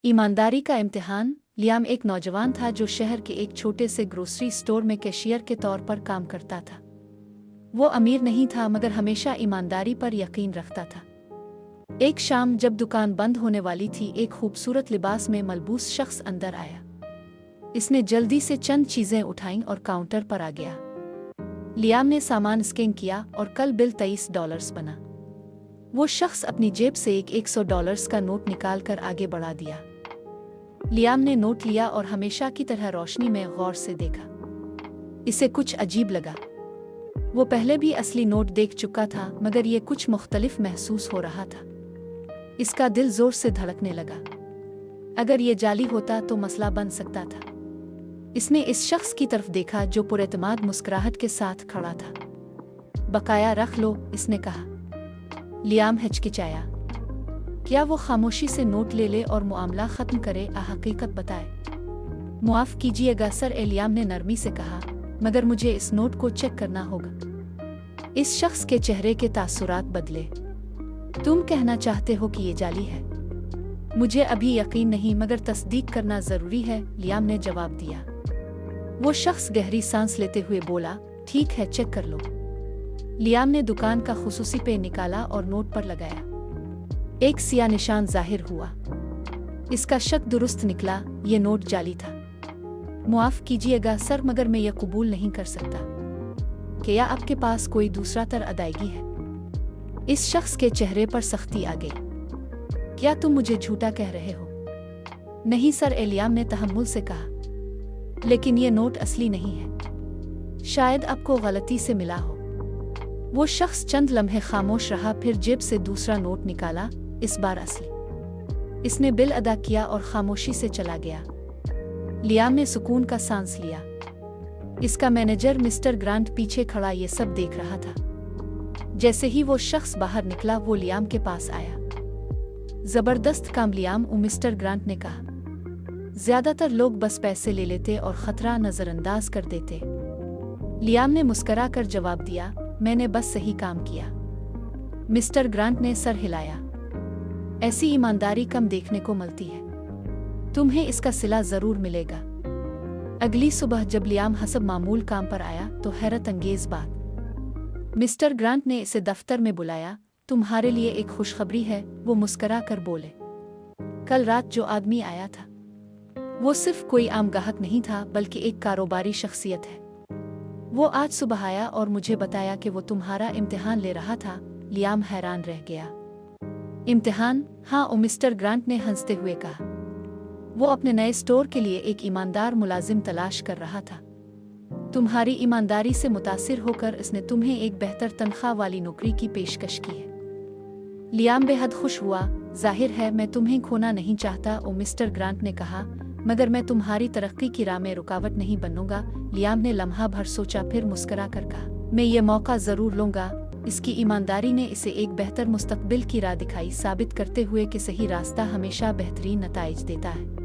ईमानदारी का इम्तिहान। लियाम एक नौजवान था जो शहर के एक छोटे से ग्रोसरी स्टोर में कैशियर के तौर पर काम करता था। वो अमीर नहीं था मगर हमेशा ईमानदारी पर यकीन रखता था। एक शाम जब दुकान बंद होने वाली थी, एक खूबसूरत लिबास में मलबूस शख्स अंदर आया। इसने जल्दी से चंद चीजें उठाईं और काउंटर पर आ गया। लियाम ने सामान स्कैन किया और कल बिल $23 बना। वो शख्स अपनी जेब से एक $100 का नोट निकालकर आगे बढ़ा दिया। लियाम ने नोट लिया और हमेशा की तरह रोशनी में गौर से देखा। इसे कुछ अजीब लगा। वो पहले भी असली नोट देख चुका था मगर ये कुछ मुख्तलिफ महसूस हो रहा था। इसका दिल जोर से धड़कने लगा। अगर ये जाली होता तो मसला बन सकता था। इसने इस शख्स की तरफ देखा जो पुरएतमाद मुस्कुराहट के साथ खड़ा था। बकाया रख लो, इसने कहा। लियाम हिचकिचाया। क्या वो खामोशी से नोट ले ले और मामला ख़त्म करे, हकीकत बताए? मुआफ़ कीजिएगा सर, लियाम ने नरमी से कहा, मगर मुझे इस नोट को चेक करना होगा। इस शख्स के चेहरे के तासुरात बदले। तुम कहना चाहते हो कि ये जाली है? मुझे अभी यकीन नहीं मगर तस्दीक करना ज़रूरी है, लियाम ने जवाब दिया। वो शख्स गहरी सांस लेते हुए बोला, ठीक है, चेक कर लो। लियाम ने दुकान का खुसूसी पे निकाला और नोट पर लगाया। एक सिया निशान जाहिर हुआ। इसका शक दुरुस्त निकला, ये नोट जाली था। मुआफ़ कीजिएगा सर, मगर मैं ये कबूल नहीं कर सकता। क्या आपके पास कोई दूसरा तर अदायगी है? इस शख्स के चेहरे पर सख्ती आ गई। क्या तुम मुझे झूठा कह रहे हो? नहीं सर, लियाम ने तहम्मुल से कहा, लेकिन ये नोट असली नहीं है। शायद आपको गलती से मिला हो। वो शख्स चंद लम्हे खामोश रहा, फिर जेब से दूसरा नोट निकाला, इस बार असली। इसने बिल अदा किया और खामोशी से चला गया। लियाम ने सुकून का सांस लिया। इसका मैनेजर मिस्टर ग्रांट पीछे खड़ा ये सब देख रहा था। जैसे ही वो शख्स बाहर निकला, वो लियाम के पास आया। जबरदस्त काम लियाम, मिस्टर ग्रांट ने कहा। ज्यादातर लोग बस पैसे ले लेते और खतरा नजरअंदाज कर देते। लियाम ने मुस्करा कर जवाब दिया, मैंने बस सही काम किया। मिस्टर ग्रांट ने सर हिलाया। ऐसी ईमानदारी कम देखने को मिलती है। तुम्हें इसका सिला जरूर मिलेगा। अगली सुबह जब लियाम हसब मामूल काम पर आया तो हैरत अंगेज बात। मिस्टर ग्रांट ने इसे दफ्तर में बुलाया। तुम्हारे लिए एक खुशखबरी है, वो मुस्करा कर बोले। कल रात जो आदमी आया था वो सिर्फ कोई आम गाहक नहीं था बल्कि एक कारोबारी शख्सियत है। वो आज सुबह आया और मुझे बताया कि वो तुम्हारा इम्तिहान ले रहा था। लियाम हैरान रह गया। इम्तिहान? हाँ, मिस्टर ग्रांट ने हंसते हुए कहा। वो अपने नए स्टोर के लिए एक ईमानदार मुलाजिम तलाश कर रहा था। तुम्हारी ईमानदारी से मुतासिर होकर इसने तुम्हें एक बेहतर तनख्वाह वाली नौकरी की पेशकश की है। लियाम बेहद खुश हुआ। जाहिर है मैं तुम्हें खोना नहीं चाहता, मिस्टर ग्रांट ने कहा, मगर मैं तुम्हारी तरक्की की राह में रुकावट नहीं बनूंगा। लियाम ने लम्हा भर सोचा, फिर मुस्कुरा कर कहा, मैं ये मौका जरूर लूंगा। इसकी ईमानदारी ने इसे एक बेहतर मुस्तकबिल की राह दिखाई, साबित करते हुए कि सही रास्ता हमेशा बेहतरीन नताइज देता है।